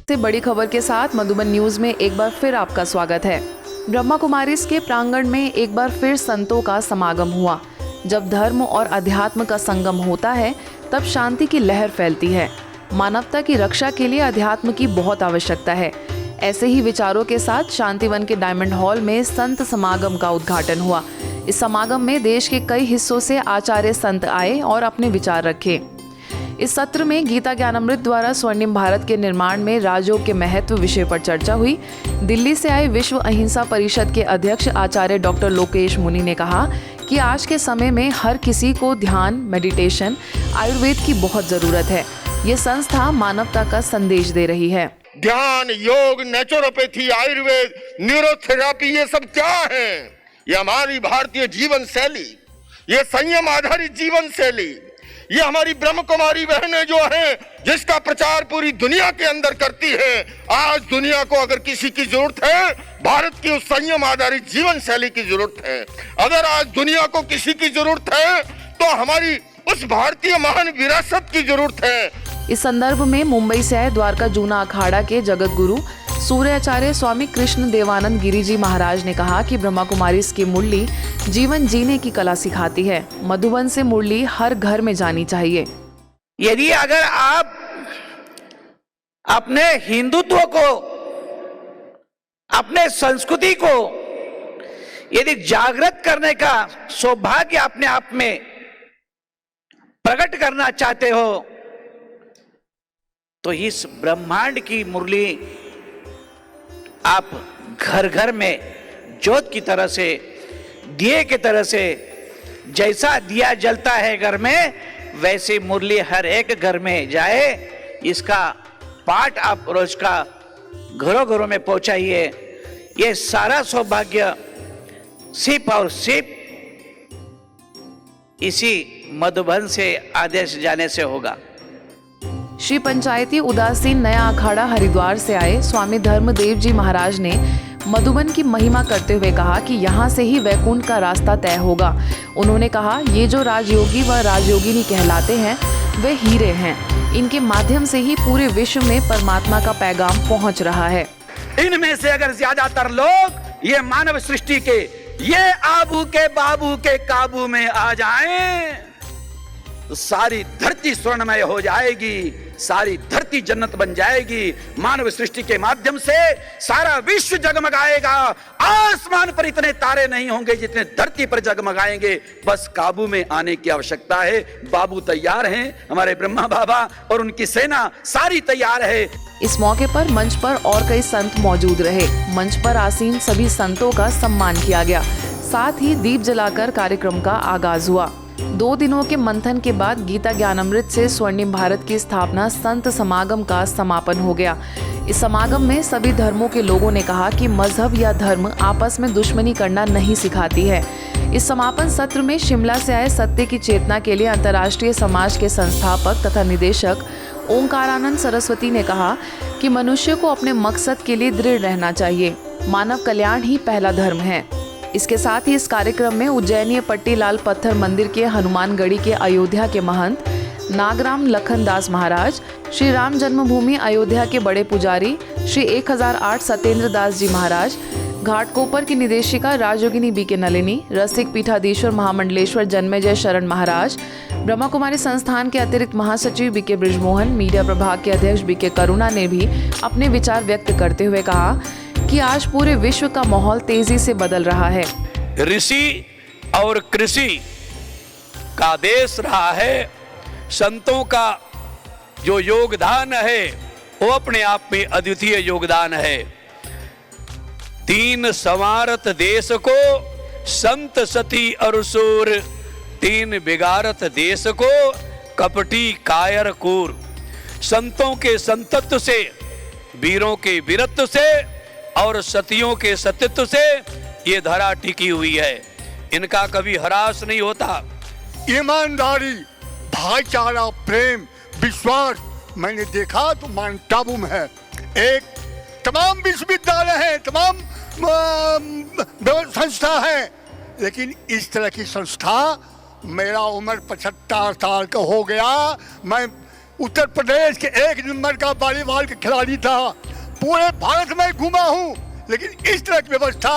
से बड़ी खबर के साथ मधुबन न्यूज में एक बार फिर आपका स्वागत है। ब्रह्मा कुमारीज के प्रांगण में एक बार फिर संतों का समागम हुआ। जब धर्म और अध्यात्म का संगम होता है तब शांति की लहर फैलती है। मानवता की रक्षा के लिए अध्यात्म की बहुत आवश्यकता है। ऐसे ही विचारों के साथ शांतिवन के डायमंड हॉल में संत समागम का उद्घाटन हुआ। इस समागम में देश के कई हिस्सों से आचार्य संत आए और अपने विचार रखे। इस सत्र में गीता ज्ञानामृत द्वारा स्वर्णिम भारत के निर्माण में राजयोग के महत्व विषय पर चर्चा हुई। दिल्ली से आए विश्व अहिंसा परिषद के अध्यक्ष आचार्य डॉक्टर लोकेश मुनि ने कहा कि आज के समय में हर किसी को ध्यान, मेडिटेशन, आयुर्वेद की बहुत जरूरत है। ये संस्था मानवता का संदेश दे रही है। ध्यान, योग, नेचुरोपैथी, आयुर्वेद, न्यूरोथेरापी, ये सब क्या है? ये हमारी भारतीय जीवन शैली, ये संयम आधारित जीवन शैली, ये हमारी ब्रह्म कुमारी बहनें जो हैं, जिसका प्रचार पूरी दुनिया के अंदर करती है। आज दुनिया को अगर किसी की जरूरत है, भारत की उस संयम आधारित जीवन शैली की जरूरत है। अगर आज दुनिया को किसी की जरूरत है तो हमारी उस भारतीय महान विरासत की जरूरत है। इस संदर्भ में मुंबई से आए द्वारका जूना अखाड़ा के जगत गुरु सूर्याचार्य स्वामी कृष्ण देवानंद गिरी जी महाराज ने कहा कि ब्रह्मा कुमारी की मुरली जीवन जीने की कला सिखाती है। मधुबन से मुरली हर घर में जानी चाहिए। यदि अगर आप अपने हिंदुत्व को, अपने संस्कृति को यदि जागृत करने का सौभाग्य अपने आप में प्रकट करना चाहते हो तो इस ब्रह्मांड की मुरली आप घर घर में ज्योत की तरह से, दिए की तरह से, जैसा दिया जलता है घर में, वैसे मुरली हर एक घर में जाए। इसका पाठ आप रोज का घरों घरों में पहुंचाइए। ये सारा सौभाग्य सिर्फ और सिर्फ इसी मधुबन से आदेश जाने से होगा। श्री पंचायती उदासीन नया अखाड़ा हरिद्वार से आए स्वामी धर्मदेव जी महाराज ने मधुबन की महिमा करते हुए कहा कि यहाँ से ही वैकुंठ का रास्ता तय होगा। उन्होंने कहा, ये जो राजयोगी व राजयोगिनी कहलाते हैं वे हीरे हैं। इनके माध्यम से ही पूरे विश्व में परमात्मा का पैगाम पहुँच रहा है। इनमें से अगर ज्यादातर लोग ये मानव सृष्टि के, ये आबू के बाबू के काबू में आ जाएं तो सारी धरती स्वर्णमय हो जाएगी, सारी धरती जन्नत बन जाएगी। मानव सृष्टि के माध्यम से सारा विश्व जगमगाएगा। आसमान पर इतने तारे नहीं होंगे जितने धरती पर जगमगाएंगे। बस काबू में आने की आवश्यकता है। बाबू तैयार हैं, हमारे ब्रह्मा बाबा और उनकी सेना सारी तैयार है। इस मौके पर मंच पर और कई संत मौजूद रहे। मंच पर आसीन सभी संतों का सम्मान किया गया। साथ ही दीप जलाकर कार्यक्रम का आगाज हुआ। 2 दिनों के मंथन के बाद गीता ज्ञानामृत से स्वर्णिम भारत की स्थापना संत समागम का समापन हो गया। इस समागम में सभी धर्मों के लोगों ने कहा कि मजहब या धर्म आपस में दुश्मनी करना नहीं सिखाती है। इस समापन सत्र में शिमला से आए सत्य की चेतना के लिए अंतर्राष्ट्रीय समाज के संस्थापक तथा निदेशक ओंकारानंद सरस्वती ने कहा कि मनुष्य को अपने मकसद के लिए दृढ़ रहना चाहिए। मानव कल्याण ही पहला धर्म है। इसके साथ ही इस कार्यक्रम में उज्जैनीय पट्टीलाल पत्थर मंदिर के हनुमानगढ़ी के अयोध्या के महंत नागराम लखनदास महाराज, श्री राम जन्मभूमि अयोध्या के बड़े पुजारी श्री 1008 सत्येंद्र दास जी महाराज, घाटकोपर की निदेशिका राजयोगिनी बी के नलिनी, रसिक पीठाधीश्वर महामंडलेश्वर जन्मेजय शरण महाराज, ब्रह्मा कुमारी संस्थान के अतिरिक्त महासचिव बी के बृजमोहन, मीडिया प्रभाग के अध्यक्ष बी के करुणा ने भी अपने विचार व्यक्त करते हुए कहा कि आज पूरे विश्व का माहौल तेजी से बदल रहा है। ऋषि और कृषि का देश रहा है। संतों का जो योगदान है वो अपने आप में अद्वितीय योगदान है। 3 संवारत देश को संत सती और सूर, 3 बिगाड़त देश को कपटी कायर कूर। संतों के संतत्व से, वीरों के वीरत्व से और सतियों के सत्यत्व से ये धरा टिकी हुई है। इनका कभी ह्रास नहीं होता। ईमानदारी, भाईचारा, प्रेम, विश्वास मैंने देखा तो माउंट आबू में है। एक तमाम विश्वविद्यालय है, तमाम संस्था है, लेकिन इस तरह की संस्था, मेरा उम्र 75 साल का हो गया, मैं उत्तर प्रदेश के 1 नंबर का वॉलीबॉल का खिलाड़ी था। पूरे भारत में घूमा हूँ, लेकिन इस तरह की व्यवस्था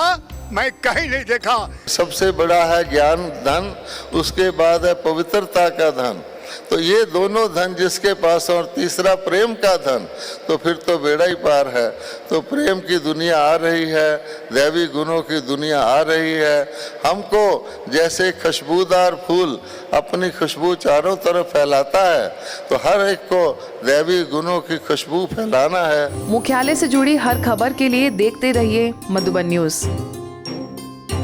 मैं कहीं नहीं देखा। सबसे बड़ा है ज्ञान धन, उसके बाद है पवित्रता का धन। तो ये दोनों धन जिसके पास, और तीसरा प्रेम का धन, तो फिर तो बेड़ा ही पार है। तो प्रेम की दुनिया आ रही है, दैवी गुणों की दुनिया आ रही है। हमको जैसे खुशबूदार फूल अपनी खुशबू चारों तरफ फैलाता है, तो हर एक को दैवी गुणों की खुशबू फैलाना है। मुख्यालय से जुड़ी हर खबर के लिए देखते रहिए मधुबन न्यूज।